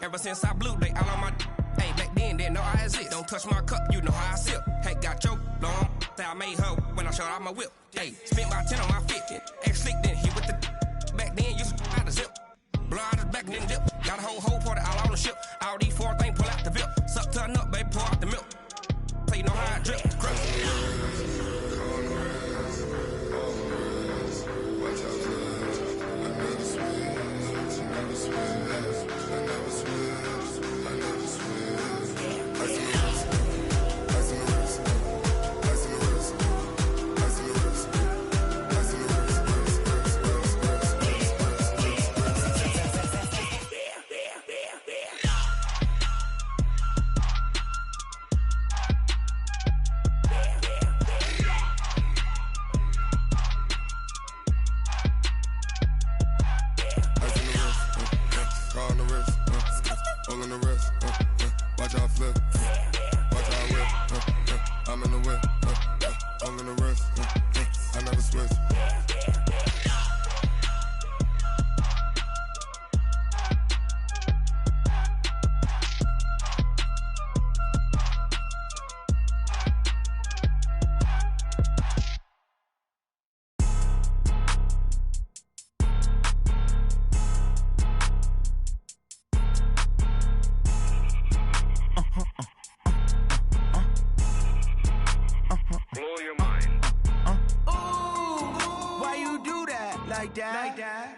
Ever since I blew, they all on my. Hey, back then, didn't know I exist. Don't touch my cup, you know how I sip. Hey, got your long. Say I made her when I showed out my whip. Hey, spent about 10 on my fit. Ex-slick, then hit with the. Back then, used to out the zip. Blow out his back, then dip. Got a whole party all on the ship. All these four things, pull out the VIP. Suck, turn up, baby, pour out the milk. So you know how I drip.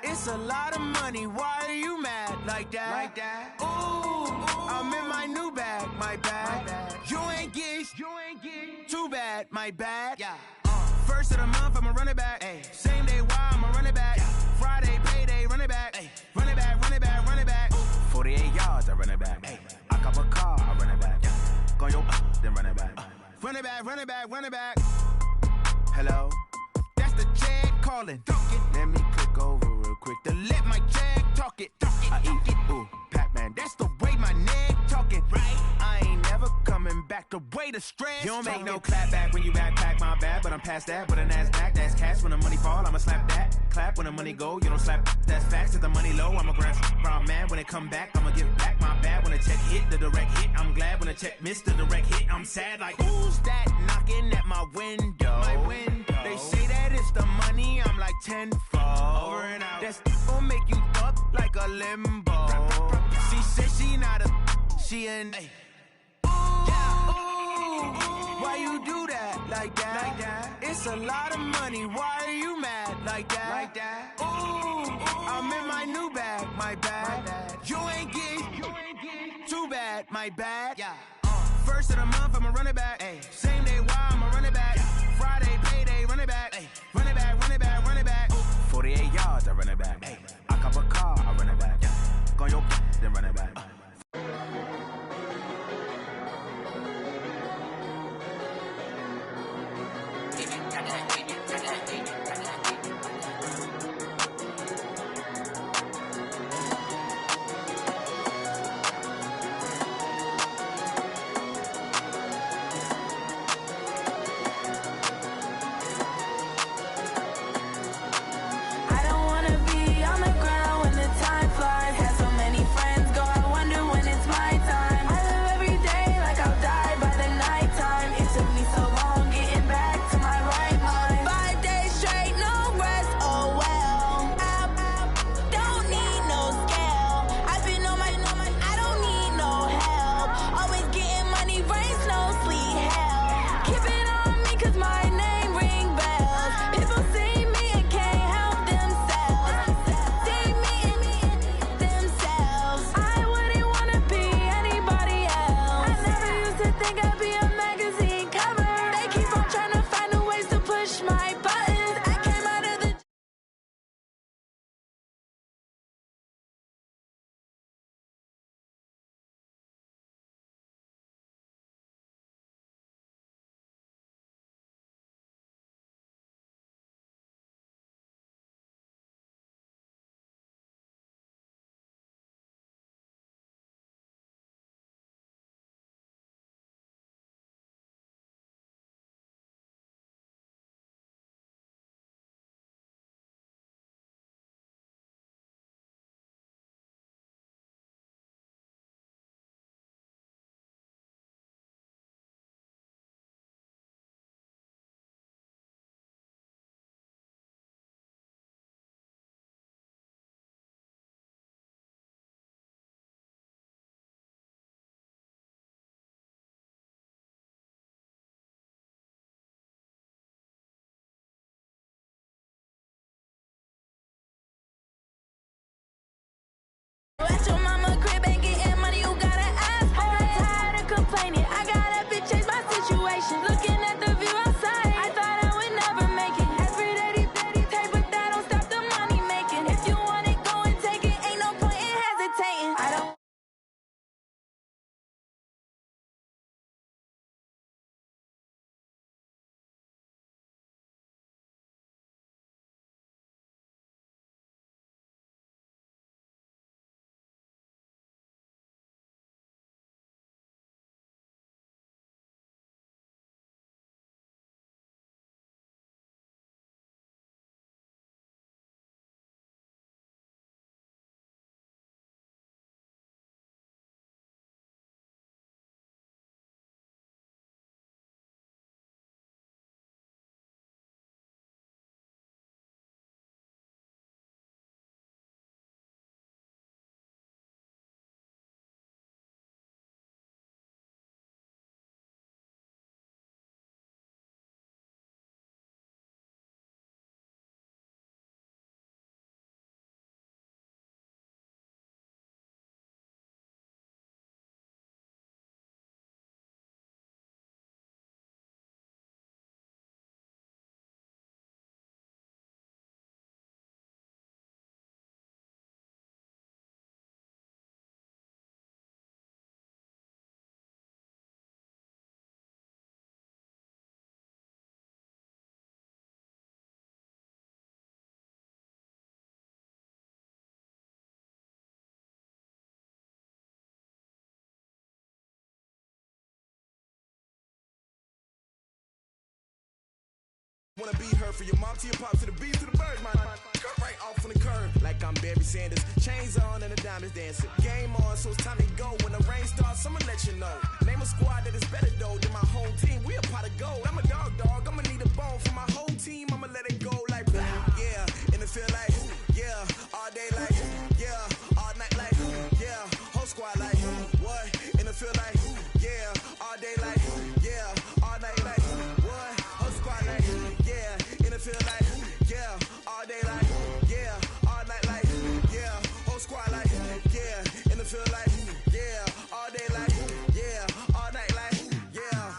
It's a lot of money, why are you mad like that? Ooh, I'm in my new bag, my bad. You ain't get too bad, my bad. First of the month, I'ma run it back. Same day, why I'ma run it back. Friday, payday, run it back. Run it back, run it back, run it back. 48 yards, I run it back. I cop a car, I run it back. Go yo, then run it back. Run it back, run it back, run it back. Hello? That's the check calling. Let me click over real quick to let my check talk it. I eat it, ooh, Pac-Man. That's the way my neck talking. Right? I ain't never coming back the way the stress. You don't make no clap back when you backpack, my bad. But I'm past that, but a NASDAQ, that's cash. When the money fall, I'ma slap that. Clap when the money go, you don't slap. That's facts. If the money low, I'ma grab brown man. When it come back, I'ma give back my bad. When the check hit, the direct hit. I'm glad when the check missed the direct hit. I'm sad like, who's that knocking at my window? My window. They say that it's the money, I'm like tenfold. Over and out. That's gon' make you up like a limbo. She said she not a, she an. Why you do that like that? It's a lot of money, why are you mad like that? Ooh, I'm in my new bag, my bad. You ain't get too bad, my bad. First of the month, I'ma run it back. Same day, why I'ma run it back. Friday, payday, run it back. Run it back, run it back, run it back. 48 yards, I run it back. I cop a car, I run it back. Go yo, then run it back. I don't wanna be on the ground when the time flies. Had so many friends go, I wonder Wanna be her for your mom to your pop to the beat to the bird, man. Cut right off on the curb, like I'm Barry Sanders. Chains on and the diamonds dancing. Game on, so it's time to go. When the rain starts, I'ma let you know. Name a squad that is better though than my whole team. We a pot of gold. I'm a dog. I'ma need a bone for my whole team. I'ma let it go like yeah. And it feel like yeah. All day like yeah. All night like yeah. Whole squad like what? And it feel like yeah. All day like yeah. All night like what? Whole squad like yeah. And it feel like yeah. All day like yeah. All night like yeah. Whole squad like yeah. And it feel like yeah. All day like yeah. All night like yeah.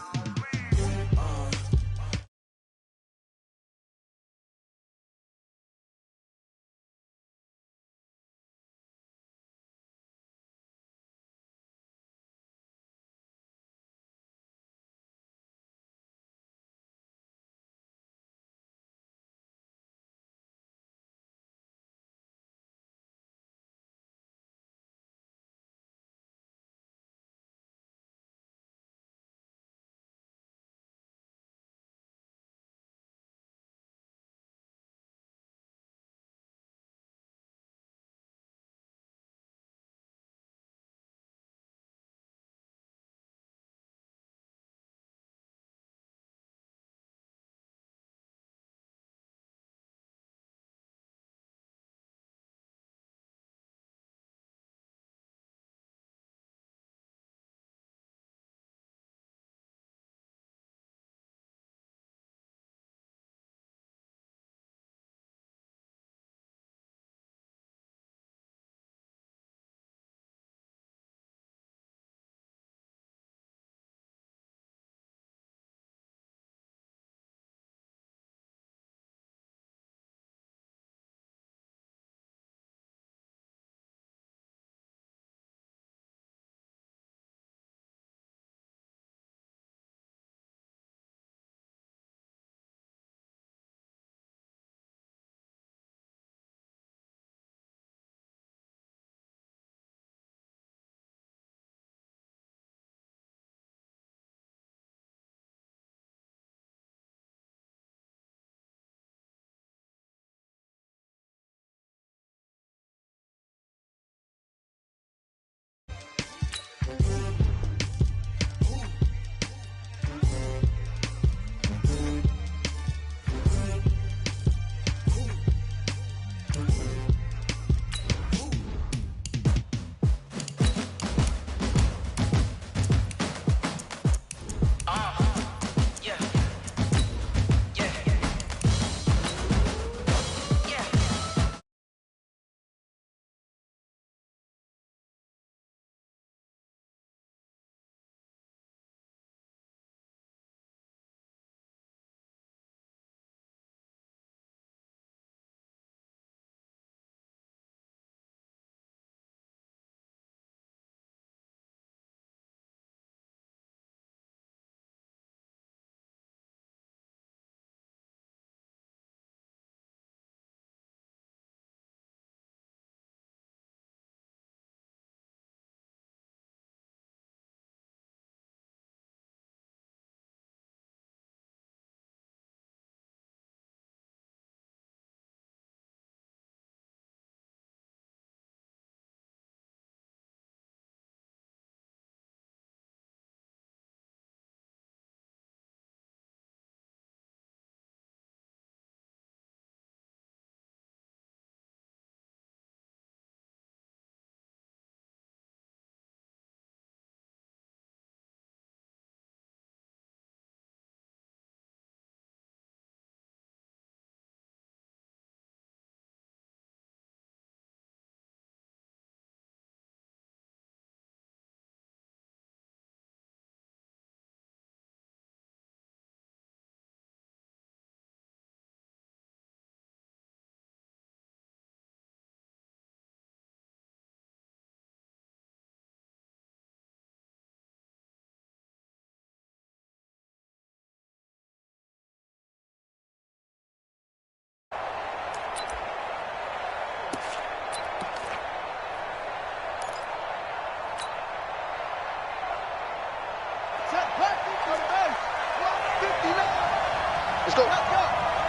Let's go.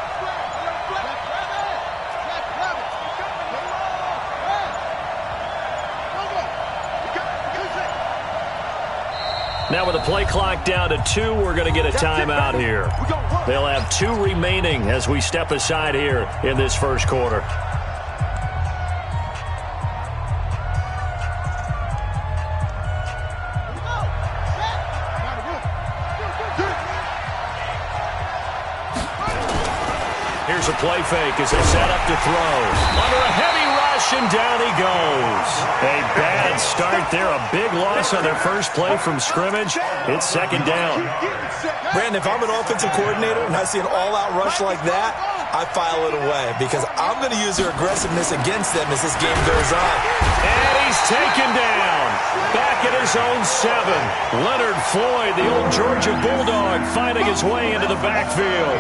Now with the play clock down to 2, we're going to get a timeout here. They'll have 2 remaining as we step aside here in this first quarter. Here's a play fake as they set up to throw. Under a heavy rush, and down he goes. A bad start there. A big loss on their first play from scrimmage. It's second down. Brandon, if I'm an offensive coordinator and I see an all-out rush like that, I file it away because I'm going to use their aggressiveness against them as this game goes on. And he's taken down. Back at his own 7. Leonard Floyd, the old Georgia Bulldog, finding his way into the backfield.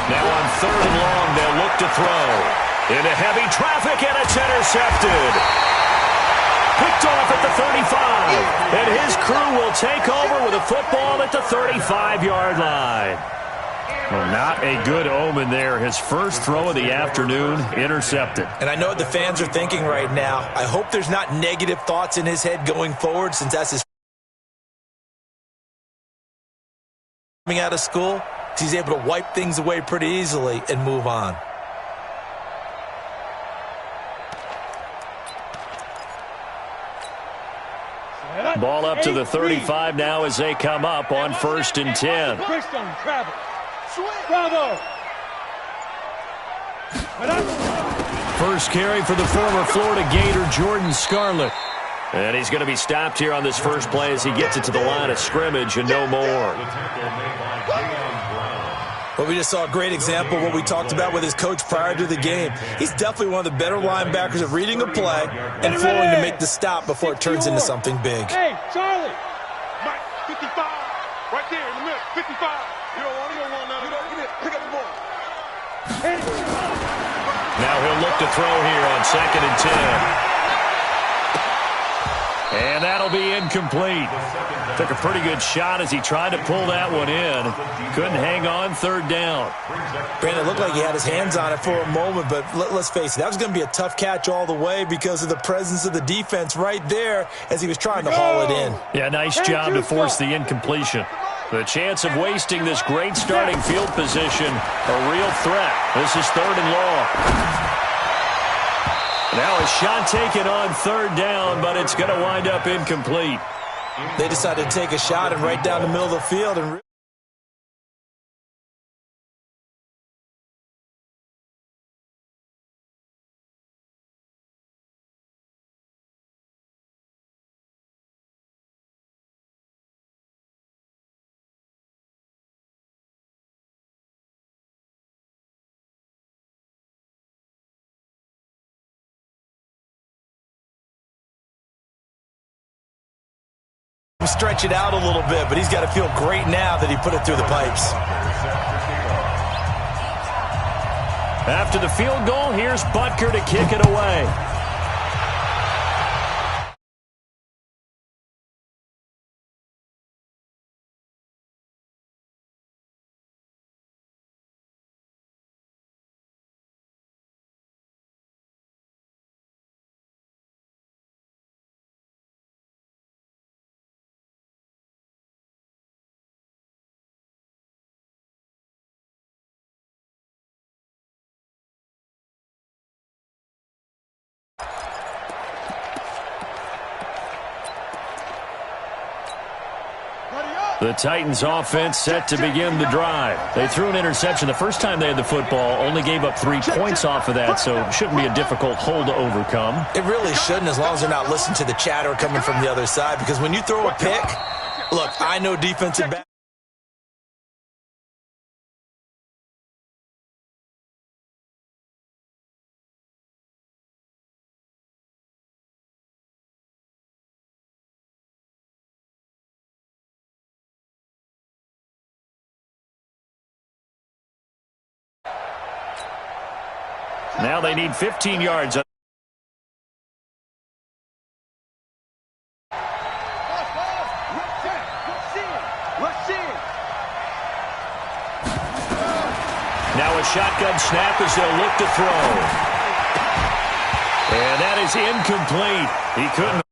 Now on 3rd and long, they'll look to throw. Into heavy traffic, and it's intercepted. Picked off at the 35. And his crew will take over with a football at the 35-yard line. Well, not a good omen there. His first throw of the afternoon, intercepted. And I know what the fans are thinking right now. I hope there's not negative thoughts in his head going forward since that's his coming out of school. He's able to wipe things away pretty easily and move on. Ball up to the 35 now as they come up on 1st and 10. First carry for the former Florida Gator, Jordan Scarlett. And he's going to be stopped here on this first play as he gets it to the line of scrimmage and no more. Well, we just saw a great example of what we talked about with his coach prior to the game. He's definitely one of the better linebackers of reading a play and flowing to make the stop before it turns into something big. Hey, Charlie. Mike, 55. Right there in the middle. 55. You don't want now. Pick up the ball. Now he'll look to throw here on 2nd and 10. And that'll be incomplete. Took a pretty good shot as he tried to pull that one in. Couldn't hang on 3rd down. Brandon, it looked like he had his hands on it for a moment, but let's face it, that was going to be a tough catch all the way because of the presence of the defense right there as he was trying to haul it in. Yeah, nice job to force the incompletion. The chance of wasting this great starting field position, a real threat. This is 3rd and long. Now a shot taken on 3rd down, but it's going to wind up incomplete. They decided to take a shot and right down the middle of the field. And stretch it out a little bit, but he's got to feel great now that he put it through the pipes. After the field goal, here's Butker to kick it away. The Titans offense set to begin the drive. They threw an interception the first time they had the football, only gave up 3 points off of that, so it shouldn't be a difficult hole to overcome. It really shouldn't, as long as they're not listening to the chatter coming from the other side, because when you throw a pick, look, I know defensive back. Now they need 15 yards. Now a shotgun snap as they'll look to throw. And that is incomplete. He couldn't.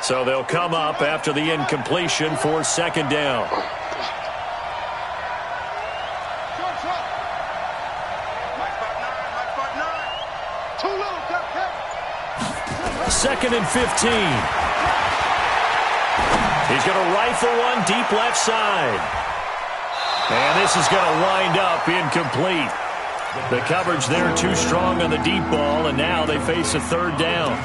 So they'll come up after the incompletion for second down. Second and 15. He's going to rifle one deep left side. And this is going to wind up incomplete. The coverage there too strong on the deep ball, and now they face a third down.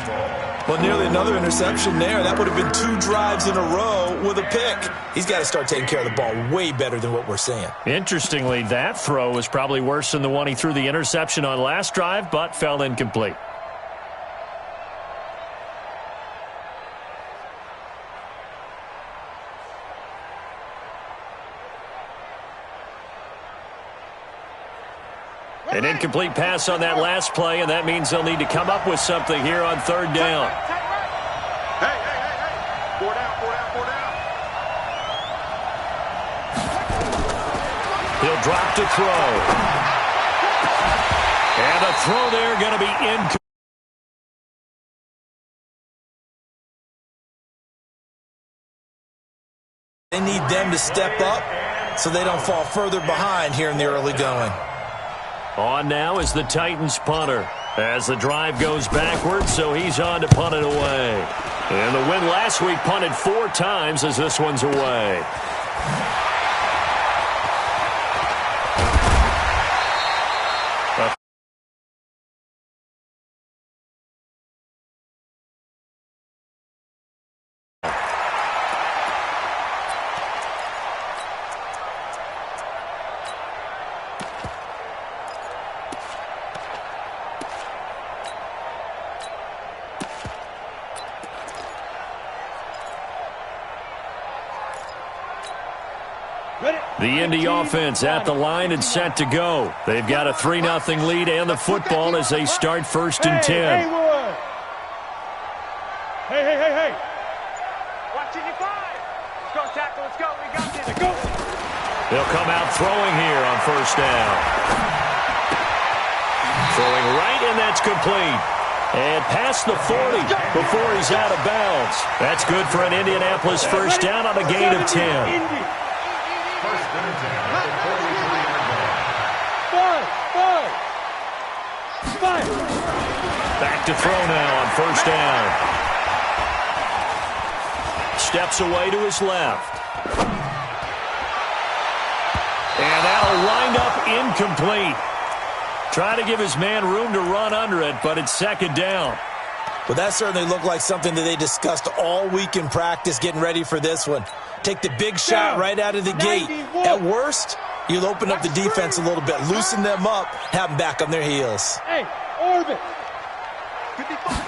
Well, nearly another interception there. That would have been 2 drives in a row with a pick. He's got to start taking care of the ball way better than what we're seeing. Interestingly, that throw was probably worse than the one he threw the interception on last drive, but fell incomplete. An incomplete pass on that last play, and that means they'll need to come up with something here on third down. Hey. 4 down. He'll drop to throw. And a throw there going to be incomplete. They need them to step up so they don't fall further behind here in the early going. On now is the Titans punter as the drive goes backwards, so he's on to punt it away. And the win last week punted 4 times as this one's away. The Indy offense at the line and set to go. They've got a 3-0 lead and the football as they start first and 10. Hey. Watching your 5. Let's go, tackle. Let's go. We got this. Let's go. They'll come out throwing here on first down. Throwing right, and that's complete. And past the 40 before he's out of bounds. That's good for an Indianapolis first down on a gain of 10. Back to throw now on first down. Steps away to his left. And that'll wind up incomplete. Try to give his man room to run under it, but it's second down. Well, that certainly looked like something that they discussed all week in practice getting ready for this one. Take the big shot right out of the gate. At worst, you'll open up the defense a little bit, loosen them up, have them back on their heels. Hey, orbit.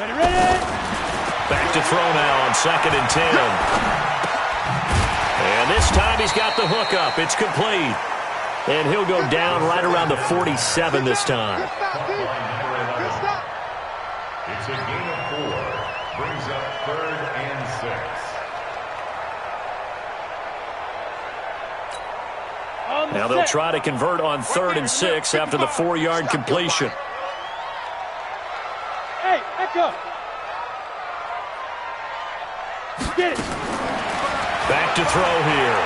Ready. Back to throw now on second and 10. And this time he's got the hook up. It's complete. And he'll go down right around the 47 this time. It's a gain of 4. Brings up 3rd and 6. Now they'll try to convert on 3rd and 6 after the 4-yard completion. Hey, back up. Get it. Back to throw here.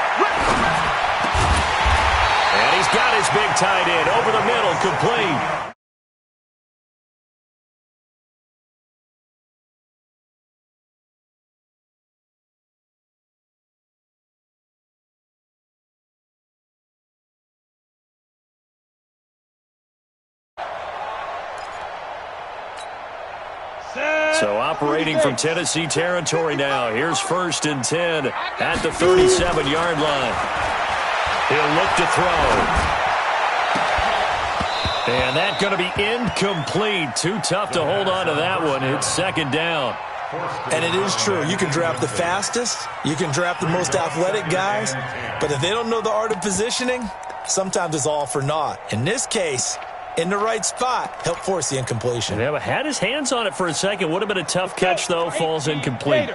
And he's got his big tight end over the middle, complete. So operating from Tennessee territory now. Here's 1st and 10 at the 37-yard line. He'll look to throw. And that's going to be incomplete. Too tough to hold on to that one. It's second down. And it is true. You can draft the fastest. You can draft the most athletic guys. But if they don't know the art of positioning, sometimes it's all for naught. In this case, in the right spot, help force the incompletion. Yeah, had his hands on it for a second. Would have been a tough catch, though. Falls incomplete.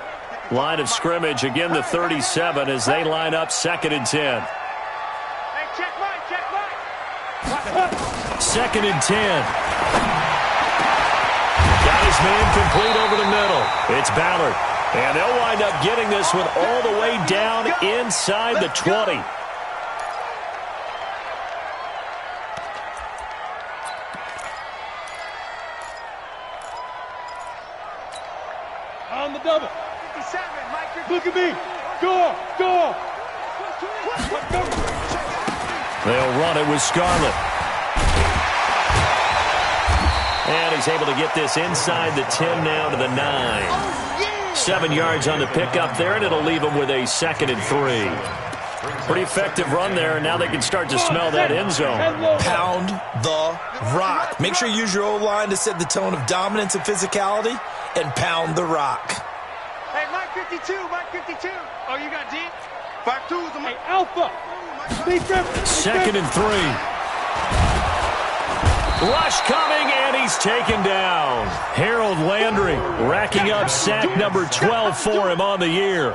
Line of scrimmage, again the 37 as they line up 2nd and 10. Hey, check mine. 2nd and 10. Got his man complete over the middle. It's Ballard. And they'll wind up getting this one all the way down inside the 20. On the double. 57, Mike. Look at me. Go. They'll run it with Scarlett. And he's able to get this inside the 10 now to the 9. 7 yards on the pickup there, and it'll leave them with a 2nd and 3. Pretty effective run there, and now they can start to smell that end zone. Pound the rock. Make sure you use your O-line to set the tone of dominance and physicality, and pound the rock. Hey, Mike 52, Mike 52. Oh, you got D? 5-2's a Alpha. 2nd and 3. Rush coming, and he's taken down. Harold Landry racking up sack number 12 for him on the year.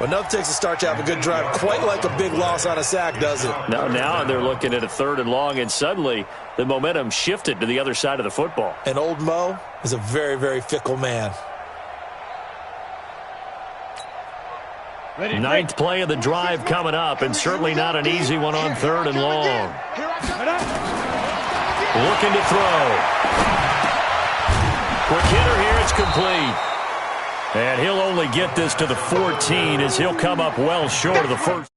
Well, enough takes to start to have a good drive. Quite like a big loss on a sack, does it? Now they're looking at a 3rd and long, and suddenly the momentum shifted to the other side of the football. And old Mo is a very, very fickle man. 9th play of the drive coming up, and certainly not an easy one on 3rd and long. Looking to throw. Quick hitter here, it's complete. And he'll only get this to the 14 as he'll come up well short of the first.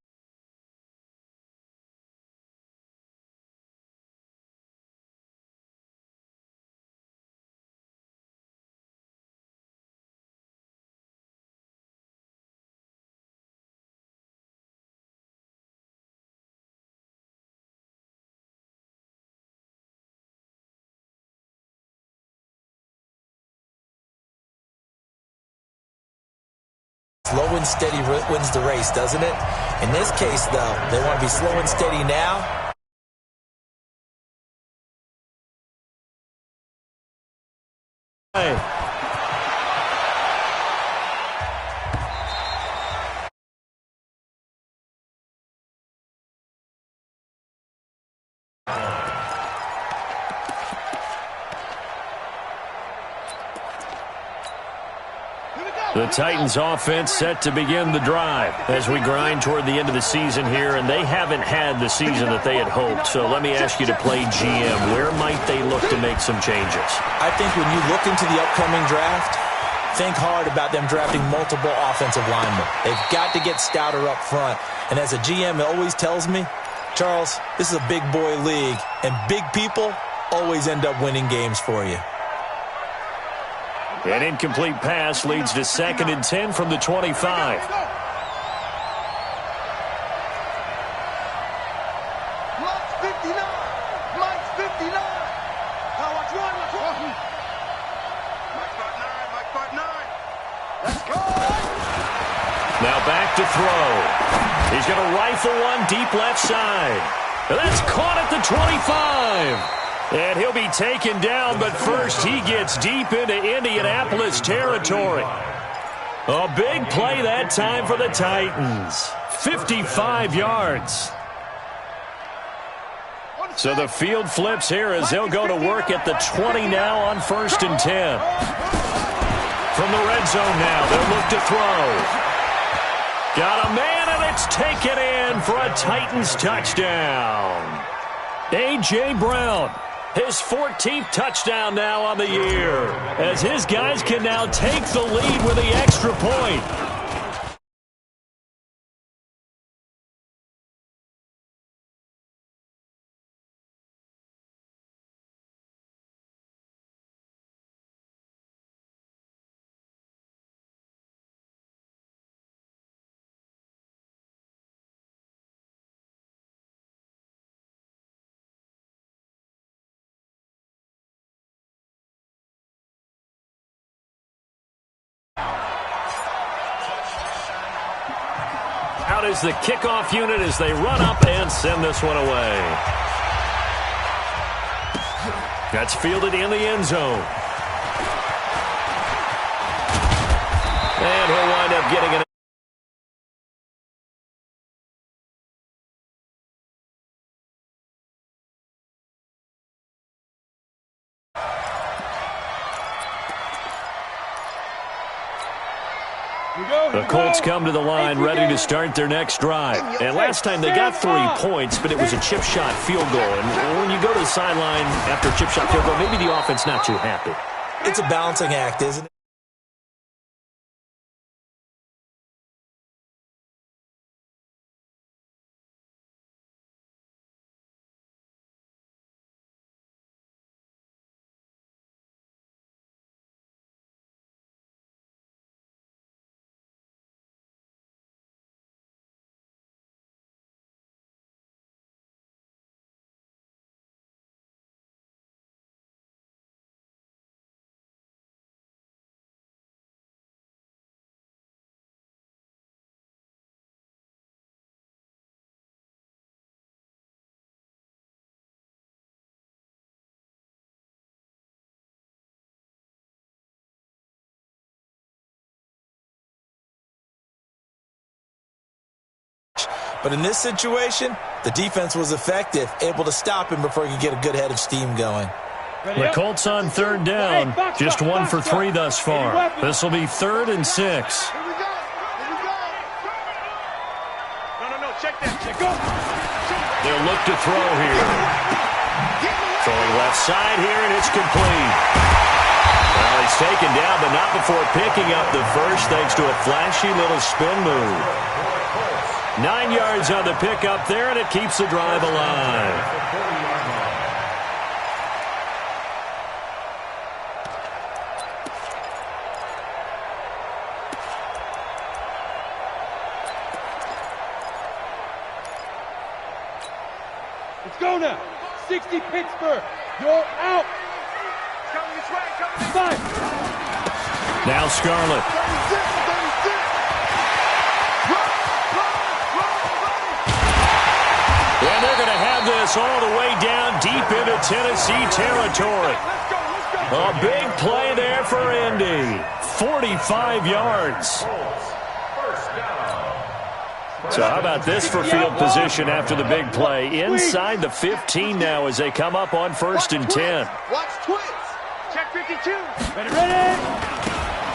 Slow and steady wins the race, doesn't it? In this case, though, they want to be slow and steady now. Hey. The Titans offense set to begin the drive as we grind toward the end of the season here, and they haven't had the season that they had hoped. So let me ask you to play GM. Where might they look to make some changes? I think when you look into the upcoming draft, think hard about them drafting multiple offensive linemen. They've got to get stouter up front. And as a GM, it always tells me, Charles, this is a big boy league, and big people always end up winning games for you. An incomplete pass leads to 2nd and 10 from the 25. Mike's 59. Mike's 59. Now watch one. Mike 5-9. Mike 5-9. Let's go. Now back to throw. He's going to rifle one deep left side. And that's caught at the 25. And he'll be taken down, but first he gets deep into Indianapolis territory. A big play that time for the Titans. 55 yards. So the field flips here as they'll go to work at the 20 now on 1st and 10. From the red zone now, they'll look to throw. Got a man, and it's taken in for a Titans touchdown. A.J. Brown. His 14th touchdown now on the year, as his guys can now take the lead with the extra point. Out is the kickoff unit as they run up and send this one away. That's fielded in the end zone. And he'll wind up getting an The Colts come to the line ready to start their next drive. And last time they got 3 points, but it was a chip shot field goal. And when you go to the sideline after a chip shot field goal, maybe the offense not too happy. It's a balancing act, isn't it? But in this situation, the defense was effective, able to stop him before he could get a good head of steam going. The Colts on third down, just 1 for 3 thus far. This will be 3rd and 6. Here we go. No, check that. They'll look to throw here. Throwing left side here, and it's complete. Well, he's taken down, but not before picking up the first, thanks to a flashy little spin move. 9 yards on the pickup there, and it keeps the drive alive. Let's go now. 60 Pittsburgh. You're out. Coming this way, coming this way. Now Scarlett. 36. And they're going to have this all the way down deep into Tennessee territory. A big play there for Indy. 45 yards. So how about this for field position after the big play? Inside the 15 now as they come up on 1st and 10. Watch twins. Check 52. Ready.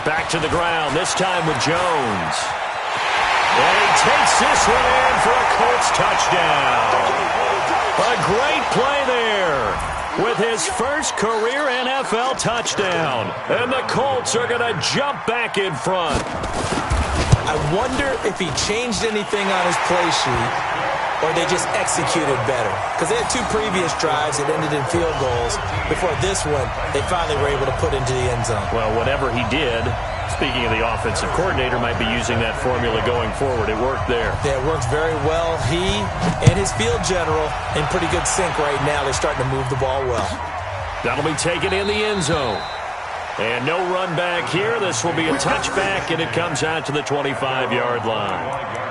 Back to the ground, this time with Jones. And he takes this one in for a Colts touchdown. A great play there with his first career NFL touchdown. And the Colts are going to jump back in front. I wonder if he changed anything on his play sheet or they just executed better. Because they had 2 previous drives that ended in field goals. Before this one, they finally were able to put into the end zone. Well, whatever he did, speaking of the offensive coordinator, might be using that formula going forward. It worked there. Yeah, it works very well. He and his field general in pretty good sync right now. They're starting to move the ball well. That'll be taken in the end zone. And no run back here. This will be a touchback, and it comes out to the 25-yard line.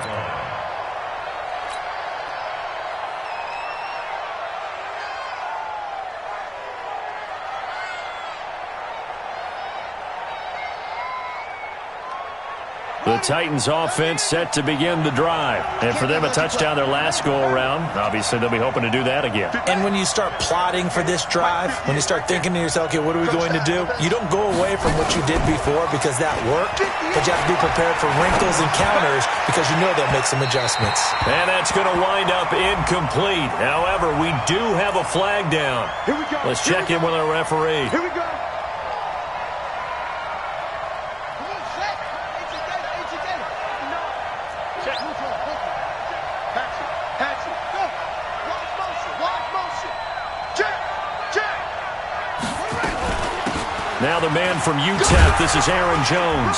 The Titans offense set to begin the drive. And for them, a touchdown their last go-around. Obviously, they'll be hoping to do that again. And when you start plotting for this drive, when you start thinking to yourself, okay, what are we going to do? You don't go away from what you did before because that worked, but you have to be prepared for wrinkles and counters because you know they'll make some adjustments. And that's going to wind up incomplete. However, we do have a flag down. Here we go. Let's check in with our referee. Here we go. Now the man from UTEP, this is Aaron Jones.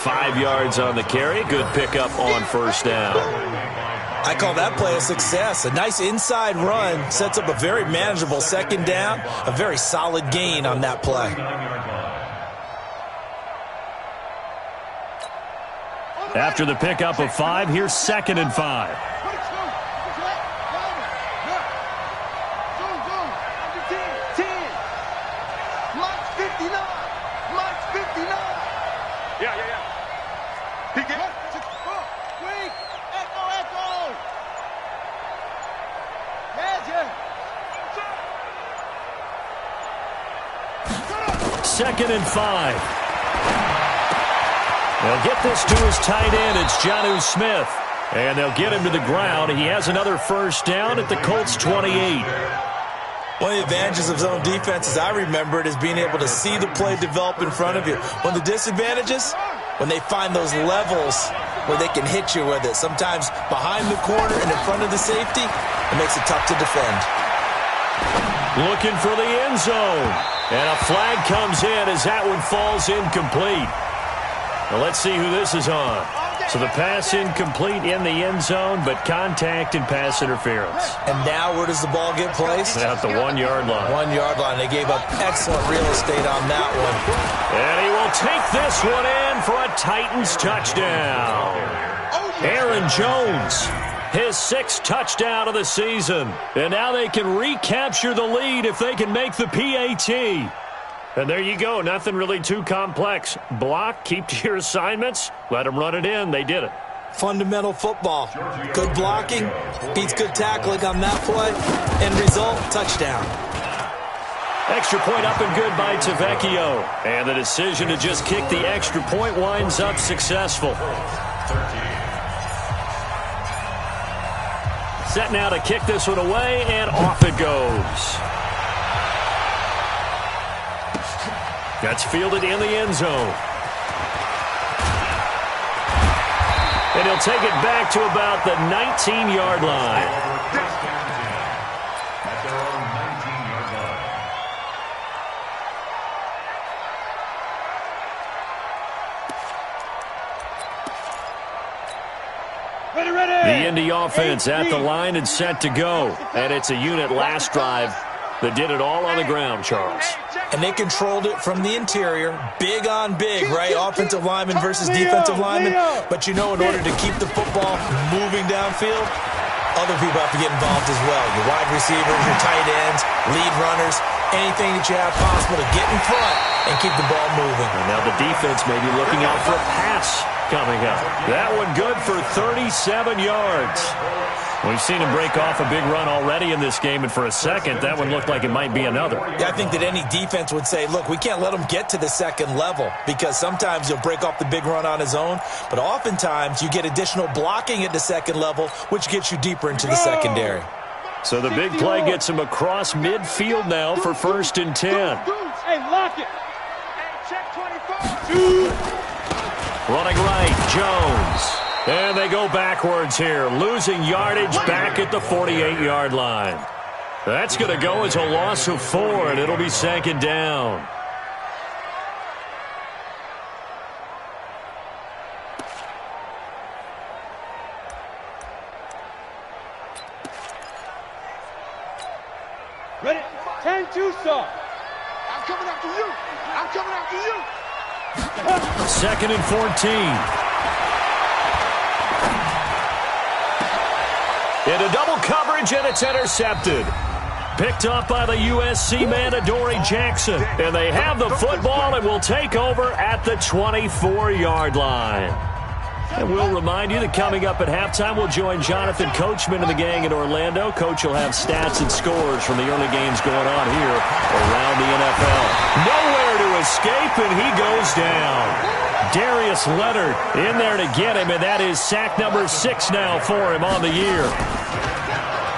5 yards on the carry. Good pickup on 1st down. I call that play a success. A nice inside run sets up a very manageable 2nd down. A very solid gain on that play. After the pickup of 5, here's 2nd and 5. Second and 5. They'll get this to his tight end. It's Jonnu Smith. And they'll get him to the ground. He has another first down at the Colts 28. One of the advantages of zone defense, as I remember it, is being able to see the play develop in front of you. One of the disadvantages, when they find those levels where they can hit you with it. Sometimes behind the corner and in front of the safety, it makes it tough to defend. Looking for the end zone. And a flag comes in as that one falls incomplete. Now let's see who this is on. So the pass incomplete in the end zone, but contact and pass interference. And now where does the ball get placed? At the 1 yard line. 1 yard line. They gave up excellent real estate on that one. And he will take this one in for a Titans touchdown. Aaron Jones, his 6th touchdown of the season. And now they can recapture the lead if they can make the PAT. And there you go. Nothing really too complex. Block, keep to your assignments, let them run it in. They did it. Fundamental football. Good blocking beats good tackling on that play. End result, touchdown. Extra point up and good by Tavecchio. And the decision to just kick the extra point winds up successful. Set now to kick this one away, and off it goes. That's fielded in the end zone. And he'll take it back to about the 19-yard line. At their own 19-yard line. The Indy offense at the line and set to go. And it's a unit last drive that did it all on the ground, Charles. And they controlled it from the interior. Big on big, right? Offensive lineman versus defensive lineman. But you know, in order to keep the football moving downfield, other people have to get involved as well. Your wide receivers, your tight ends, lead runners, anything that you have possible to get in front and keep the ball moving. And now the defense may be looking out for a pass coming up. That one good for 37 yards. We've seen him break off a big run already in this game, and for a second, that one looked like it might be another. Yeah, I think that any defense would say, look, we can't let him get to the second level, because sometimes he'll break off the big run on his own, but oftentimes you get additional blocking at the second level, which gets you deeper into the secondary. So the big play gets him across midfield now for 1st and 10. Hey, lock it. Hey, check 24. Running right, Jones. And they go backwards here, losing yardage back at the 48-yard line. That's going to go as a loss of 4, and it'll be 2nd down. Ready? 10-2, sir. I'm coming after you. I'm coming after you. 2nd and 14. Into double coverage, and it's intercepted. Picked up by the USC man, Adoree Jackson. And they have the football and will take over at the 24-yard line. And we'll remind you that coming up at halftime, we'll join Jonathan Coachman and the gang in Orlando. Coach will have stats and scores from the early games going on here around the NFL. Nowhere to escape, and he goes down. Darius Leonard in there to get him, and that is sack number 6 now for him on the year.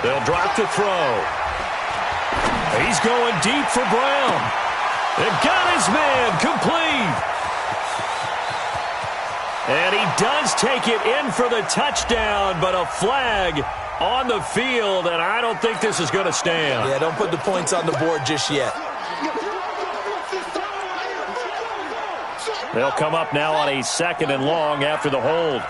They'll drop to throw. He's going deep for Brown. They've got his man complete. And he does take it in for the touchdown, but a flag on the field, and I don't think this is going to stand. Yeah, don't put the points on the board just yet. They'll come up now on a 2nd and long after the hold.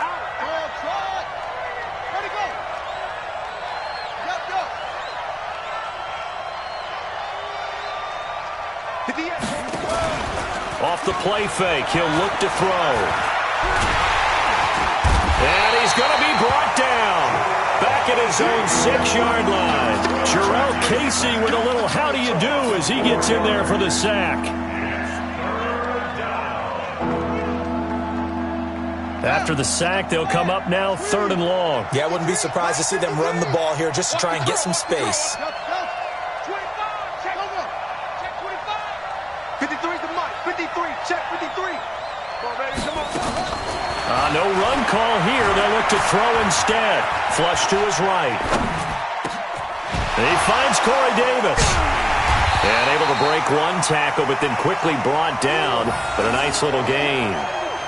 Off the play fake, he'll look to throw. And he's going to be brought down. Back at his own 6-yard line. Jarrell Casey with a little how do you do as he gets in there for the sack. After the sack, they'll come up now 3rd and long. Yeah, I wouldn't be surprised to see them run the ball here just to try and get some space. 53 to Mike. 53. Check 53. No run call here. They'll look to throw instead. Flush to his right. He finds Corey Davis. And able to break one tackle, but then quickly brought down. But a nice little gain.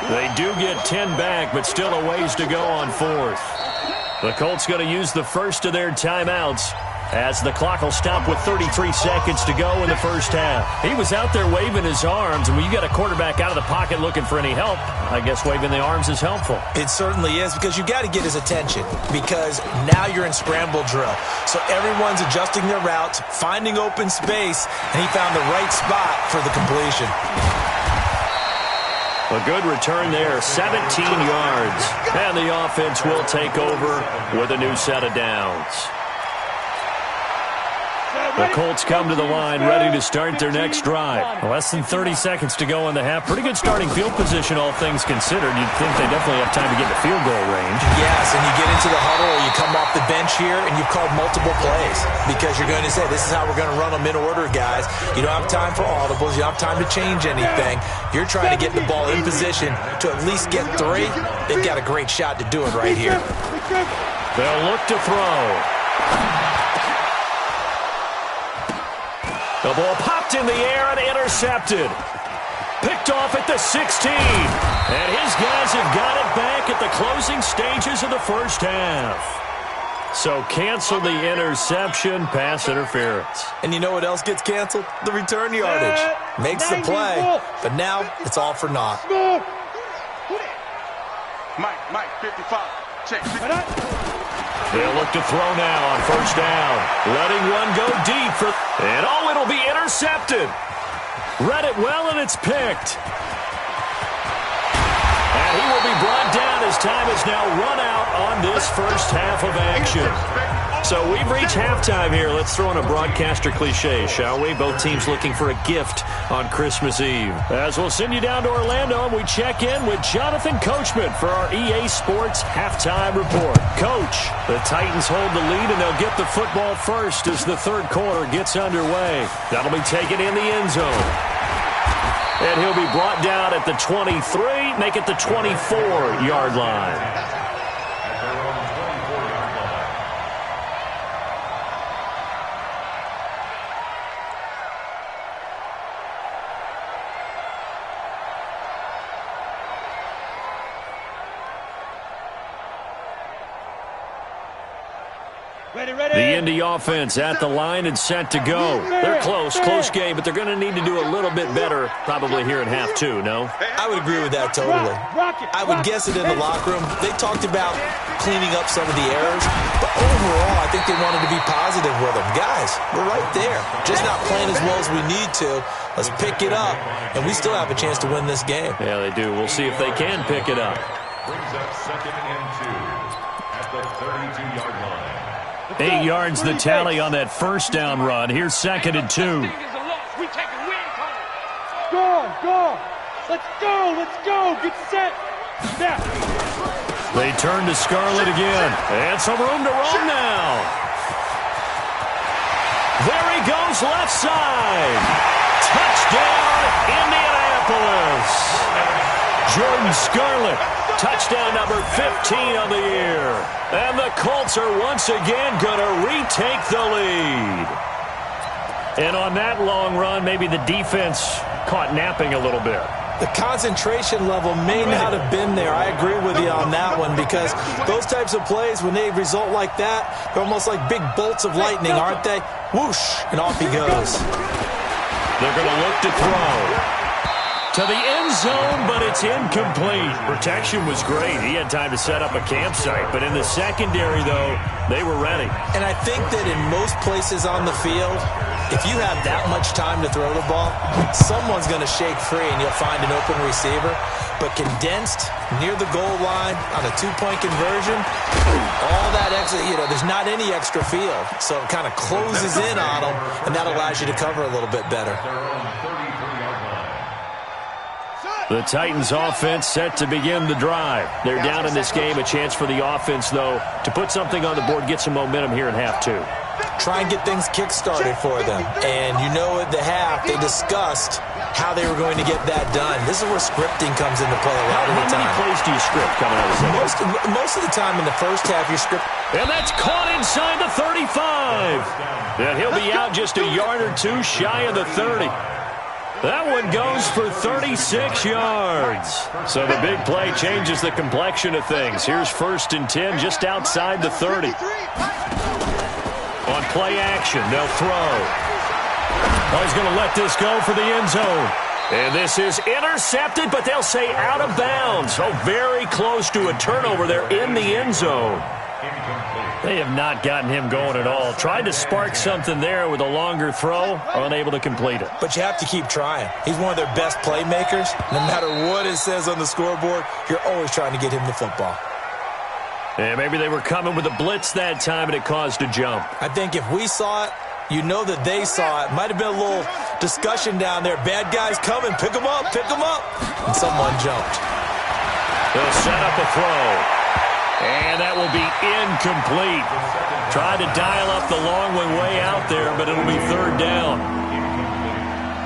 They do get 10 back, but still a ways to go on fourth. The Colts going to use the first of their timeouts as the clock will stop with 33 seconds to go in the first half. He was out there waving his arms, and when you got a quarterback out of the pocket looking for any help, I guess waving the arms is helpful. It certainly is, because you got to get his attention, because now you're in scramble drill. So everyone's adjusting their routes, finding open space, and he found the right spot for the completion. A good return there, 17 yards. And the offense will take over with a new set of downs. The Colts come to the line ready to start their next drive. Less than 30 seconds to go in the half. Pretty good starting field position, all things considered. You'd think they definitely have time to get to field goal range. Yes, and you get into the huddle or you come off the bench here and you've called multiple plays because you're going to say, this is how we're going to run them in order, guys. You don't have time for audibles. You don't have time to change anything. You're trying to get the ball in position to at least get 3. They've got a great shot to do it right here. They'll look to throw. The ball popped in the air and intercepted. Picked off at the 16. And his guys have got it back at the closing stages of the first half. So cancel the interception, pass interference. And you know what else gets canceled? The return yardage. Makes the play, but now it's all for naught. Mike, 55. Check. They'll look to throw now on first down. Letting one go deep. And it'll be intercepted. Read it well, and it's picked. And he will be brought down as time is now run out on this first half of action. So we've reached halftime here. Let's throw in a broadcaster cliche, shall we? Both teams looking for a gift on Christmas Eve. As we'll send you down to Orlando, and we check in with Jonathan Coachman for our EA Sports Halftime Report. Coach, the Titans hold the lead, and they'll get the football first as the third quarter gets underway. That'll be taken in the end zone. And he'll be brought down at the 23, make it the 24-yard line. The Indy offense at the line and set to go. They're close game, but they're going to need to do a little bit better probably here in half 2, no? I would agree with that totally. I would guess it in the locker room. They talked about cleaning up some of the errors, but overall, I think they wanted to be positive with them. Guys, we're right there. Just not playing as well as we need to. Let's pick it up, and we still have a chance to win this game. Yeah, they do. We'll see if they can pick it up. Brings up 2nd and 2 at the 32-yard line. 8 yards the tally on that first down run. Here's 2nd and 2. Go. Let's go. Get set. Snap. They turn to Scarlett again. And some room to run now. There he goes, left side. Touchdown, Indianapolis. Jordan Scarlett, touchdown number 15 on the year. And the Colts are once again going to retake the lead. And on that long run, maybe the defense caught napping a little bit. The concentration level may not have been there. I agree with you on that one, because those types of plays, when they result like that, they're almost like big bolts of lightning, aren't they? Whoosh, and off he goes. They're going to look to throw. To the end zone, but it's incomplete. Protection was great. He had time to set up a campsite, but in the secondary, though, they were ready. And I think that in most places on the field, if you have that much time to throw the ball, someone's going to shake free and you'll find an open receiver. But condensed near the goal line on a 2-point conversion, all that extra, there's not any extra field. So it kind of closes in on them, and that allows you to cover a little bit better. The Titans offense set to begin the drive. They're down in this game. A chance for the offense, though, to put something on the board, get some momentum here in half 2. Try and get things kick-started for them. And at the half, talked, they discussed how they were going to get that done. This is where scripting comes into play a lot of the time. How many plays do you script coming out of the second? Most of the time in the first half, you're scripting. And that's caught inside the 35. And he'll be out just a yard or two shy of the 30. That one goes for 36 yards. So the big play changes the complexion of things. Here's 1st and 10 just outside the 30. On play action, they'll throw. Oh, he's going to let this go for the end zone. And this is intercepted, but they'll say out of bounds. Oh, very close to a turnover there in the end zone. They have not gotten him going at all. Tried to spark something there with a longer throw, unable to complete it. But you have to keep trying. He's one of their best playmakers. No matter what it says on the scoreboard, you're always trying to get him the football. Yeah, maybe they were coming with a blitz that time and it caused a jump. I think if we saw it, you know that they saw it. Might have been a little discussion down there. Bad guys coming. Pick them up. Pick them up. And someone jumped. They'll set up a throw. And that will be incomplete. Tried to dial up the long way out there, but it'll be 3rd down.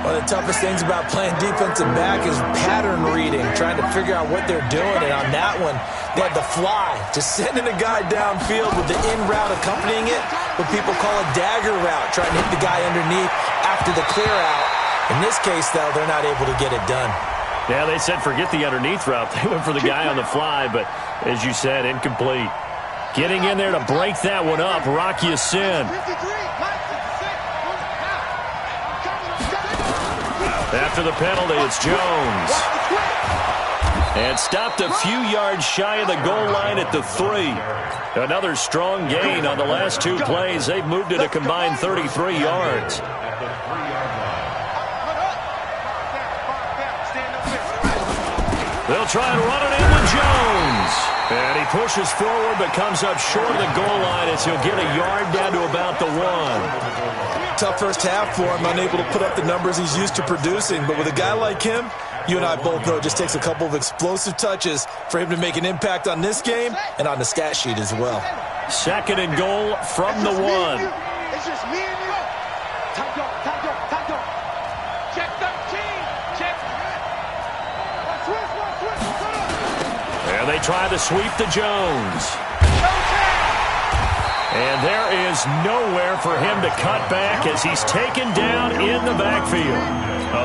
One of the toughest things about playing defensive back is pattern reading, trying to figure out what they're doing. And on that one, they had the fly, just sending a guy downfield with the in route accompanying it, what people call a dagger route, trying to hit the guy underneath after the clear out. In this case, though, they're not able to get it done. Yeah, they said forget the underneath route. They went for the guy on the fly, but as you said, incomplete. Getting in there to break that one up, Rocky Sin. After the penalty, it's Jones. And stopped a few yards shy of the goal line at the 3. Another strong gain on the last 2 plays. They've moved it a combined 33 yards. They'll try and run it in with Jones. And he pushes forward but comes up short of the goal line as he'll get a yard down to about the 1. Tough first half for him, unable to put up the numbers he's used to producing. But with a guy like him, you and I both know it just takes a couple of explosive touches for him to make an impact on this game and on the stat sheet as well. 2nd and goal from the 1. It's just me and you. Time go. Check 13. Check. And they try to sweep to Jones. And there is nowhere for him to cut back as he's taken down in the backfield.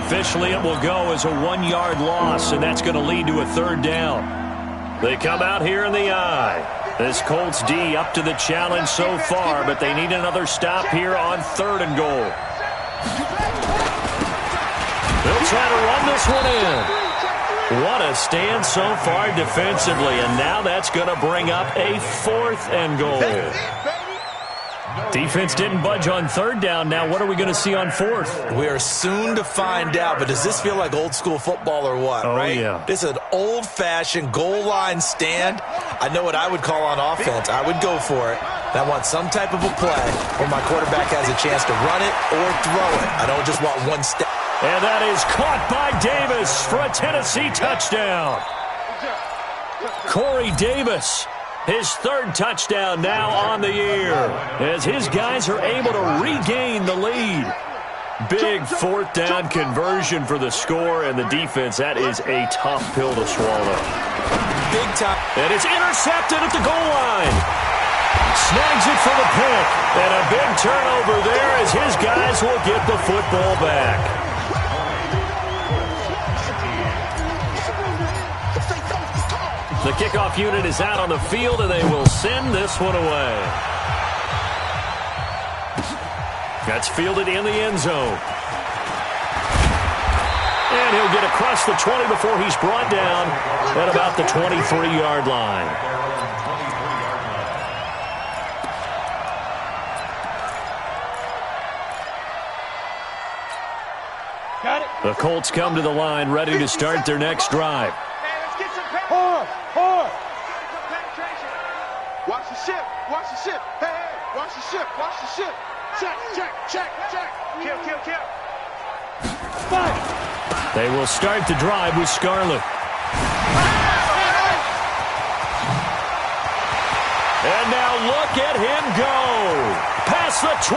Officially, it will go as a 1-yard loss, and that's going to lead to a 3rd down. They come out here in the eye. This Colts D up to the challenge so far, but they need another stop here on 3rd and goal. They'll try to run this one in. What a stand so far defensively, and now that's going to bring up a 4th and goal. Defense didn't budge on 3rd down. Now what are we going to see on 4th? We are soon to find out, but does this feel like old school football or what, right? Yeah. This is an old-fashioned goal line stand. I know what I would call on offense. I would go for it. And I want some type of a play where my quarterback has a chance to run it or throw it. I don't just want one step. And that is caught by Davis for a Tennessee touchdown. Corey Davis, his 3rd touchdown now on the year, as his guys are able to regain the lead. Big 4th down conversion for the score, and the defense, that is a tough pill to swallow. Big time. And it's intercepted at the goal line. Snags it for the pick, and a big turnover there as his guys will get the football back. The kickoff unit is out on the field, and they will send this one away. That's fielded in the end zone. And he'll get across the 20 before he's brought down at about the 23-yard line. Got it. The Colts come to the line, ready to start their next drive. Watch the ship. Watch the ship. Hey, watch the ship. Watch the ship. Check. Kill. Fight. They will start the drive with Scarlett. And now look at him go. Past the 20.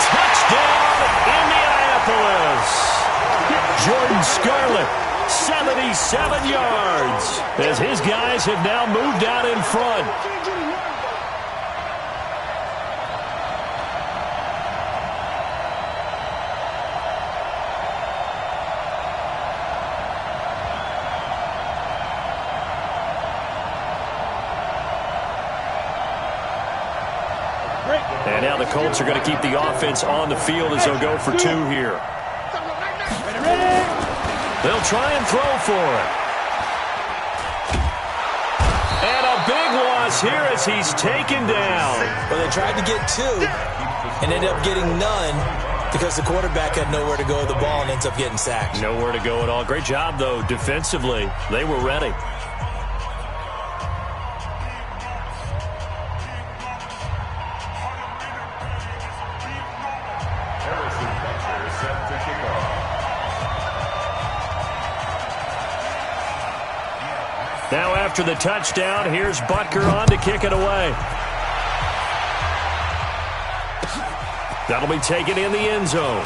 Touchdown, Indiana. Scarlett, 77 yards, as his guys have now moved out in front. And now the Colts are going to keep the offense on the field as they'll go for 2 here. They'll try and throw for it. And a big loss here as he's taken down. Well, they tried to get 2 and ended up getting none because the quarterback had nowhere to go with the ball and ends up getting sacked. Nowhere to go at all. Great job, though, defensively. They were ready. Now after the touchdown, here's Butker on to kick it away. That'll be taken in the end zone.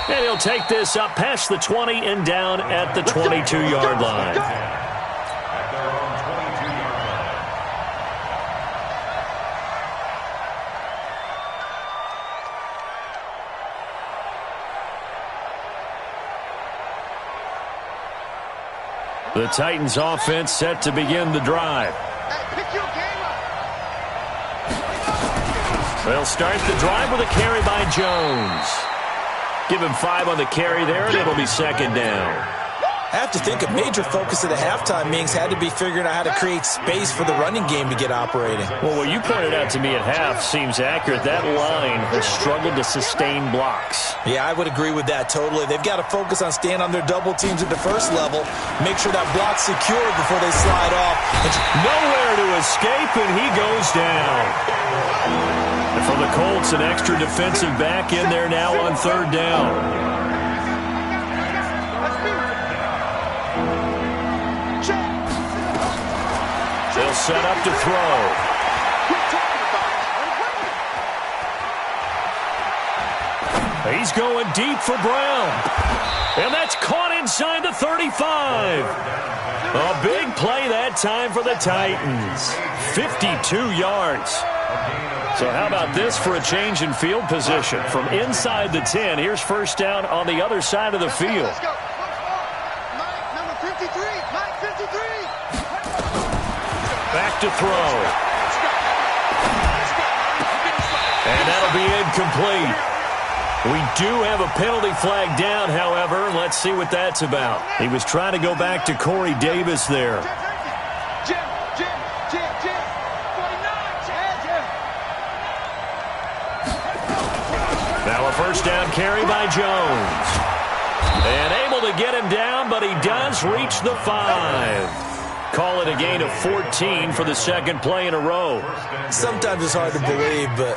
And he'll take this up past the 20 and down at the 22-yard line. At their own 22-yard line. The Titans offense set to begin the drive. They'll start the drive with a carry by Jones. Give him 5 on the carry there, and it'll be second down. I have to think a major focus of the halftime meetings had to be figuring out how to create space for the running game to get operating. Well, what you pointed out to me at half seems accurate. That line has struggled to sustain blocks. Yeah, I would agree with that totally. They've got to focus on staying on their double teams at the first level, make sure that block's secured before they slide off. Nowhere to escape, and he goes down. And for the Colts, an extra defensive back in there now on third down. They'll set up to throw. He's going deep for Brown. And that's caught inside the 35. A big play that time for the Titans. 52 yards. So how about this for a change in field position? From inside the 10, here's first down on the other side of the field. Number 53, Mike 53. Back to throw. And that'll be incomplete. We do have a penalty flag down, however. Let's see what that's about. He was trying to go back to Corey Davis there. Jim. 49. Now a first down carry by Jones. And able to get him down, but he does reach the 5. Call it a gain of 14 for the second play in a row. Sometimes it's hard to believe, but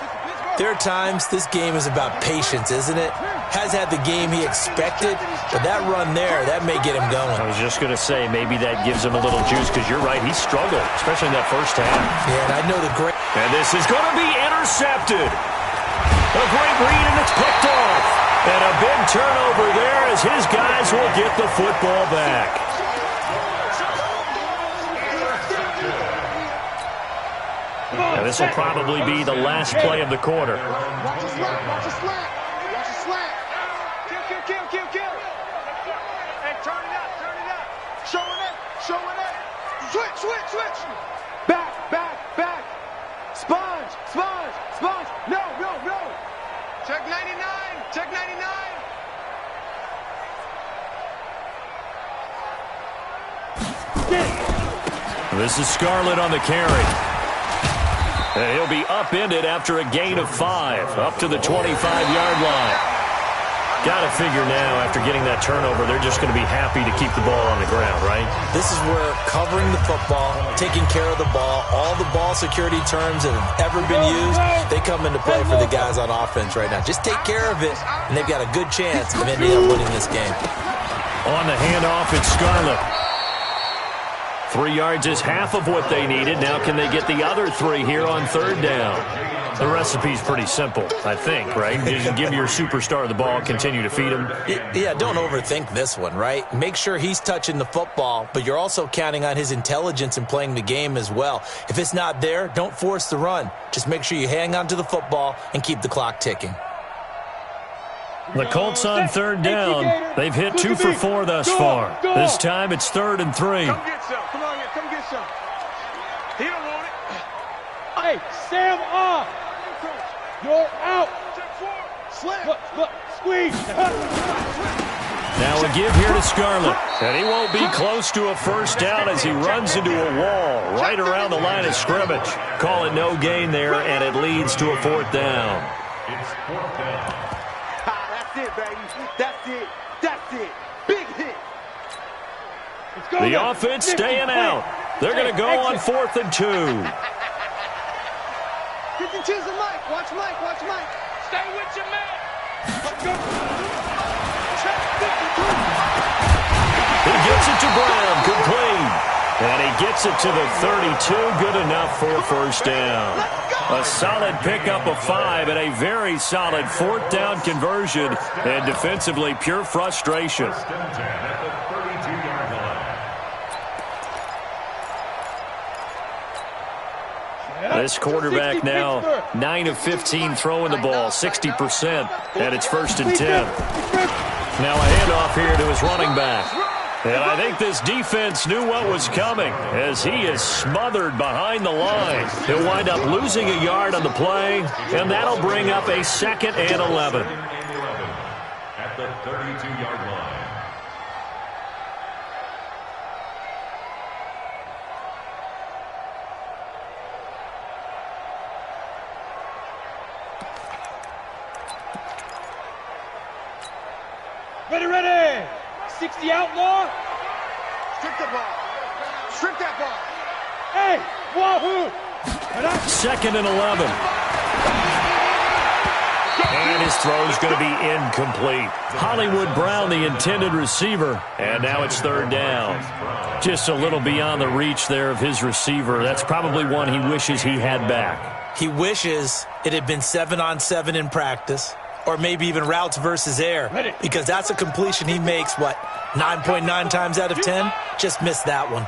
there are times this game is about patience, isn't it? Has had the game he expected, but that run there, that may get him going. I was just going to say, maybe that gives him a little juice, because you're right, he struggled, especially in that first half. Yeah, and I know the great... And this is going to be intercepted. A great read, and it's picked off. And a big turnover there as his guys will get the football back. Now this will probably be the last play of the quarter. Watch a slap. Watch a slap. Kill. Hey, turn it up. Showing it. Switch. Back. Sponge. No. Check 99. This is Scarlett on the carry. And he'll be upended after a gain of 5, up to the 25-yard line. Got to figure now, after getting that turnover, they're just going to be happy to keep the ball on the ground, right? This is where covering the football, taking care of the ball, all the ball security terms that have ever been used, they come into play for the guys on offense right now. Just take care of it, and they've got a good chance of ending up winning this game. On the handoff, it's Scarlett. 3 yards is half of what they needed. Now can they get the other 3 here on third down? The recipe's pretty simple, I think, right? Just give your superstar the ball, continue to feed him. Yeah, don't overthink this one, right? Make sure he's touching the football, but you're also counting on his intelligence in playing the game as well. If it's not there, don't force the run. Just make sure you hang on to the football and keep the clock ticking. The Colts on third down. They've hit 2 for 4 thus far. This time it's 3rd and 3. Come get some. Come on here. Come get some. He don't want it. Hey, Sam off. You're out. Squeeze. Now a give here to Scarlett. And he won't be close to a first down as he runs into a wall right around the line of scrimmage. Call it no gain there, and it leads to a 4th down. It's 4th down. That's it, baby. That's it. That's it. Big hit. The offense staying out. They're going to go on 4th and 2. Get the chisel, Mike. Watch Mike. Watch Mike. Stay with your man. Let's go. He gets it to Brown, complete. And he gets it to the 32, good enough for a first down. A solid pickup of 5 and a very solid 4th down conversion. And defensively, pure frustration. First and 10 at the 32-yard line. This quarterback now 9 of 15 throwing the ball, 60%, and it's 1st and 10. Now a handoff here to his running back. And I think this defense knew what was coming as he is smothered behind the line. He'll wind up losing a yard on the play, and that'll bring up a 2nd and 11. At the 32-yard line. Ready. 60 outlaw. Strip the ball. Strip that ball. Hey, wahoo. 2nd and 11. And his throw's going to be incomplete. Hollywood Brown, the intended receiver. And now it's 3rd down. Just a little beyond the reach there of his receiver. That's probably one he wishes he had back. He wishes it had been 7-on-7 in practice, or maybe even routes versus air, because that's a completion he makes, 9.9 times out of 10? Just missed that one.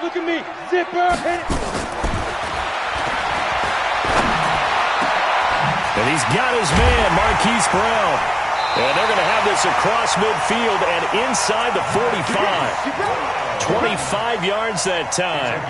Look at me. Zipper. Hit it. And he's got his man, Marquise Brown. And they're going to have this across midfield and inside the 45. 25 yards that time.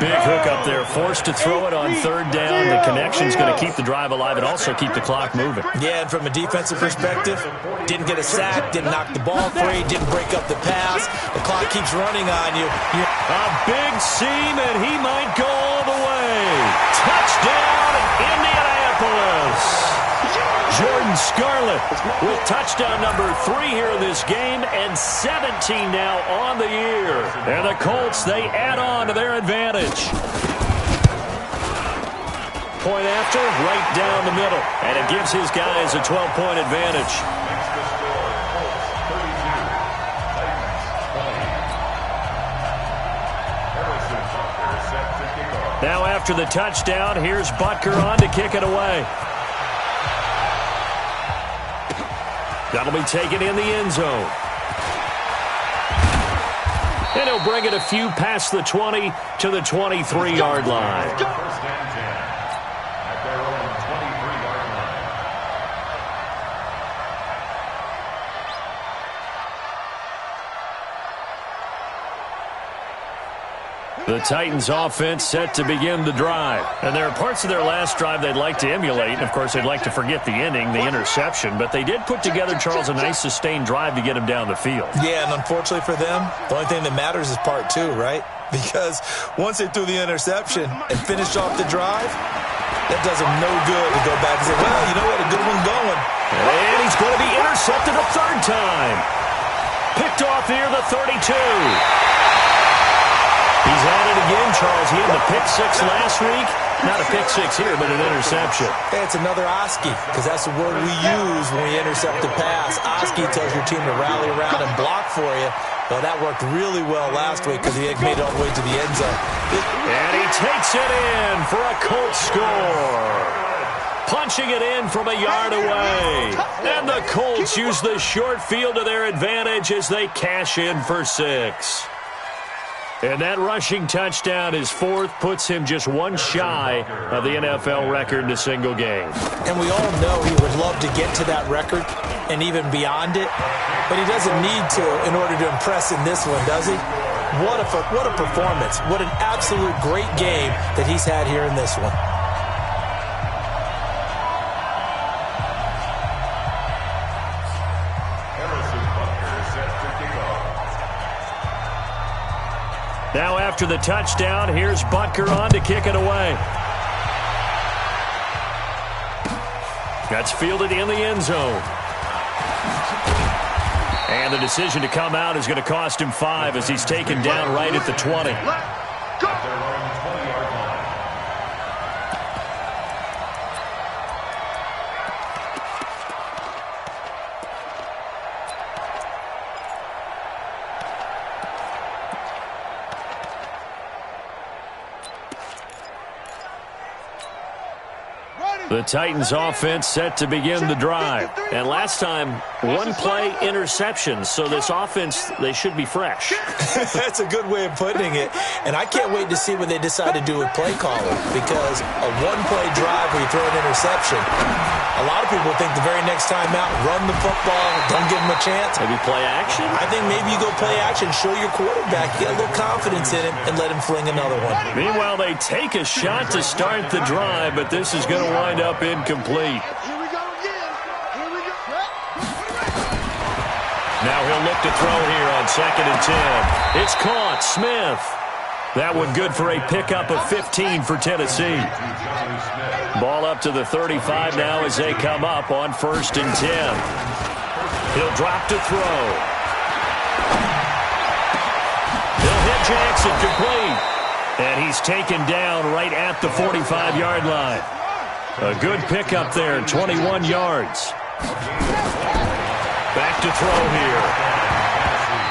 Big hook up there, forced to throw it on 3rd down. The connection's going to keep the drive alive and also keep the clock moving. Yeah, and from a defensive perspective, didn't get a sack, didn't knock the ball free, didn't break up the pass. The clock keeps running on you. A big seam, and he might go all the way. Touchdown, Indianapolis. Jordan Scarlett with touchdown number 3 here in this game and 17 now on the year. And the Colts, they add on to their advantage. Point after, right down the middle. And it gives his guys a 12-point advantage. Now after the touchdown, here's Butker on to kick it away. That'll be taken in the end zone. And he'll bring it a few past the 20 to the 23-yard line. First and 10 at their own 23-yard line. The Titans offense set to begin the drive. And there are parts of their last drive they'd like to emulate. And, of course, they'd like to forget the ending, the interception. But they did put together, Charles, a nice sustained drive to get him down the field. Yeah, and unfortunately for them, the only thing that matters is part 2, right? Because once they threw the interception and finished off the drive, that does them no good to go back and say, well, you know what, a good one going. And he's going to be intercepted a 3rd time. Picked off near the 32. He's at it again, Charles. He had the pick 6 last week. Not a pick 6 here, but an interception. Hey, it's another Oski, because that's the word we use when we intercept the pass. Oski tells your team to rally around and block for you. Well, that worked really well last week because he had made it all the way to the end zone. And he takes it in for a Colts score. Punching it in from a yard away. And the Colts use the short field to their advantage as they cash in for 6. And that rushing touchdown, his 4th, puts him just one shy of the NFL record in a single game. And we all know he would love to get to that record and even beyond it, but he doesn't need to in order to impress in this one, does he? What a performance. What an absolute great game that he's had here in this one. Now after the touchdown, here's Butker on to kick it away. That's fielded in the end zone. And the decision to come out is going to cost him 5 as he's taken down right at the 20. The Titans offense set to begin the drive. And last time, 1-play interception. So this offense, they should be fresh. That's a good way of putting it. And I can't wait to see what they decide to do with play calling. Because a 1-play drive where you throw an interception, a lot of people think the very next time out, run the football, don't give them a chance. Maybe play action? I think maybe you go play action, show your quarterback, get a little confidence in him, and let him fling another one. Meanwhile, they take a shot to start the drive, but this is going to wind up incomplete. Here we go again. Here we go. Now he'll look to throw here on 2nd and 10. It's caught. Smith. That one good for a pickup of 15 for Tennessee. Ball up to the 35 now as they come up on 1st and 10. He'll drop to throw. He'll hit Jackson complete. And he's taken down right at the 45-yard line. A good pickup there, 21 yards. Back to throw here.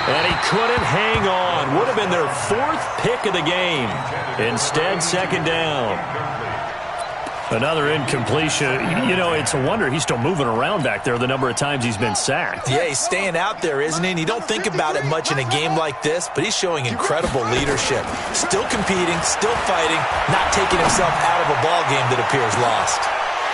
And he couldn't hang on. Would have been their 4th pick of the game. Instead, 2nd down. Another incompletion. You know, it's a wonder he's still moving around back there the number of times he's been sacked. Yeah, he's staying out there, isn't he? And you don't think about it much in a game like this, but he's showing incredible leadership. Still competing, still fighting, not taking himself out of a ball game that appears lost.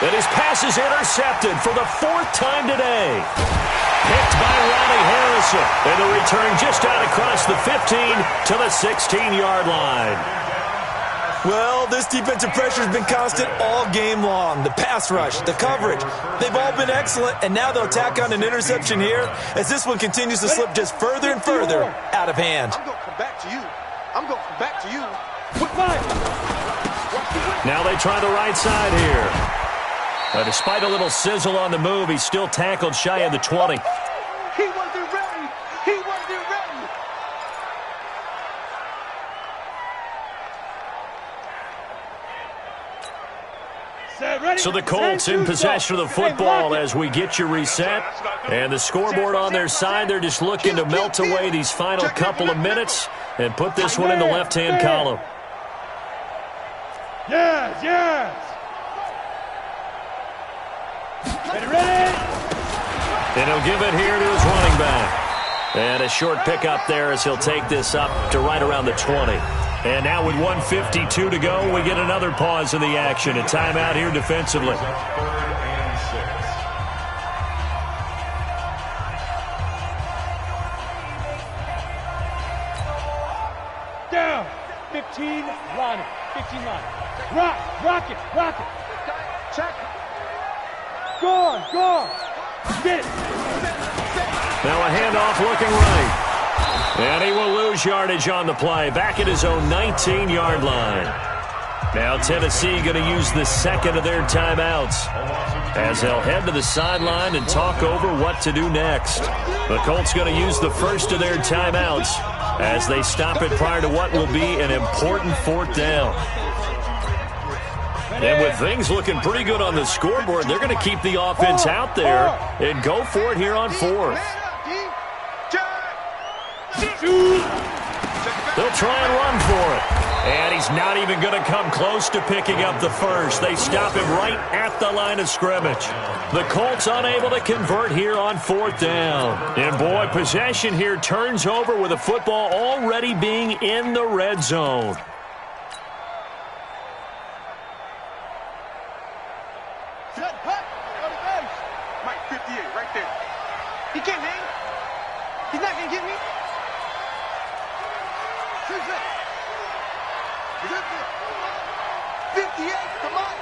And his pass is intercepted for the 4th time today. Picked by Ronnie Harrison. And the return just out across the 15 to the 16-yard line. Well, this defensive pressure has been constant all game long. The pass rush, the coverage, they've all been excellent, and now they'll tack on an interception here as this one continues to slip just further and further out of hand. I'm going to come back to you. I'm going to come back to you. Now they try the right side here. Despite a little sizzle on the move, he's still tackled shy of the 20. He wasn't ready. He wasn't ready. So the Colts in possession of the football as we get you reset. And the scoreboard on their side, they're just looking to melt away these final couple of minutes and put this one in the left-hand column. Yes, yes. Ready? And he'll give it here to his running back. And a short pickup there as he'll take this up to right around the 20. And now with 1:52 to go, we get another pause in the action. A timeout here defensively. Down. 15 line. 15 line. Rock it. Check. Go on. Get it. Now a handoff looking right. And he will lose yardage on the play. Back at his own 19-yard line. Now Tennessee going to use the second of their timeouts as they'll head to the sideline and talk over what to do next. The Colts going to use the first of their timeouts as they stop it prior to what will be an important 4th down. And with things looking pretty good on the scoreboard, they're going to keep the offense out there and go for it here on 4th. They'll try and run for it. And he's not even going to come close to picking up the first. They stop him right at the line of scrimmage. The Colts unable to convert here on 4th down. And boy, possession here turns over with the football already being in the red zone. Mike, 58, right there. He can't hang. He's not going to get me. 58 to Mike.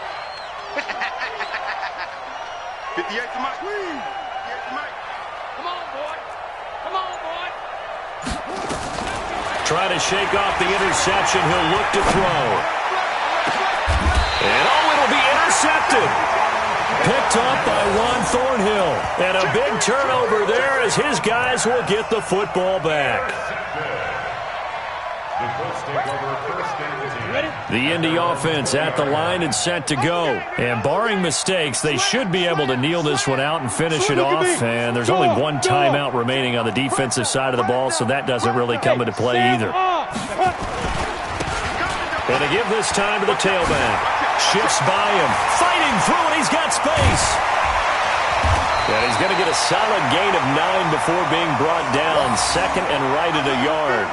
58 to Mike. 58 to Mike. Come on, boy. Come on, boy. Trying to shake off the interception. He'll look to throw. And it'll be intercepted. Picked up by Juan Thornhill. And a big turnover there as his guys will get the football back. The Indy offense at the line and set to go. And barring mistakes, they should be able to kneel this one out and finish it off. And there's only one timeout remaining on the defensive side of the ball, so that doesn't really come into play either. And to give this time to the tailback. Shifts by him. Fighting through, and he's got space. And he's going to get a solid gain of 9 before being brought down. Second and right at a yard.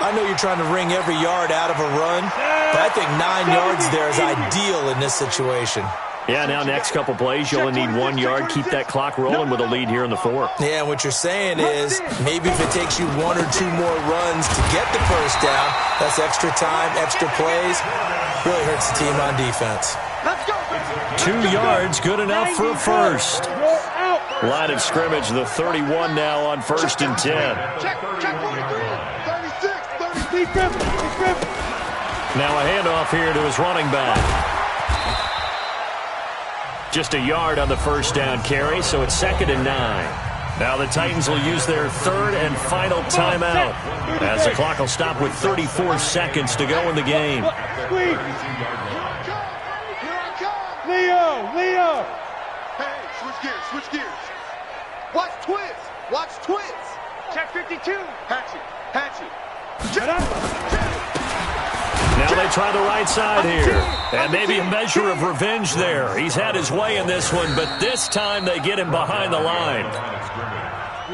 I know you're trying to wring every yard out of a run, but I think 9 yards there is ideal in this situation. Yeah, now next couple plays, you'll only need 1 yard. Keep that clock rolling with a lead here in the 4th. Yeah, and what you're saying is maybe if it takes you 1 or 2 more runs to get the first down, that's extra time, extra plays. Really hurts the team on defense. 2 yards, good enough for a first. Line of scrimmage, the 31 now on 1st and 10. Check 43. 36. Now a handoff here to his running back. Just a yard on the first down carry, so it's 2nd and 9. Now the Titans will use their 3rd and final timeout as the clock will stop with 34 seconds to go in the game. Leo! Hey, switch gears. Watch twins. Check 52. Hatchet. Now they try the right side here. And maybe a measure of revenge there. He's had his way in this one, but this time they get him behind the line.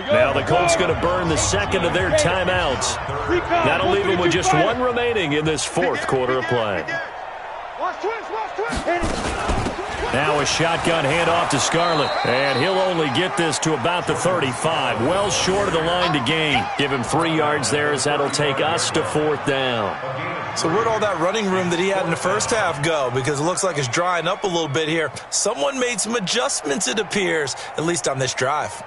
Now the Colts going to burn the second of their timeouts. That'll leave them with just 1 remaining in this 4th quarter of play. Watch twins. Now a shotgun handoff to Scarlett. And he'll only get this to about the 35. Well short of the line to gain. Give him 3 yards there as that'll take us to 4th down. So where'd all that running room that he had in the first half go? Because it looks like it's drying up a little bit here. Someone made some adjustments, it appears, at least on this drive.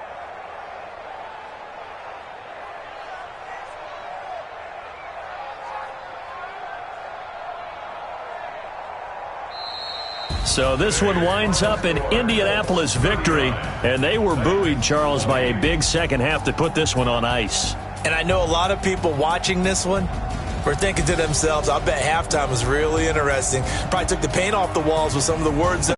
So this one winds up an Indianapolis victory, and they were buoyed, Charles, by a big second half that put this one on ice. And I know a lot of people watching this one were thinking to themselves, I bet halftime was really interesting. Probably took the paint off the walls with some of the words that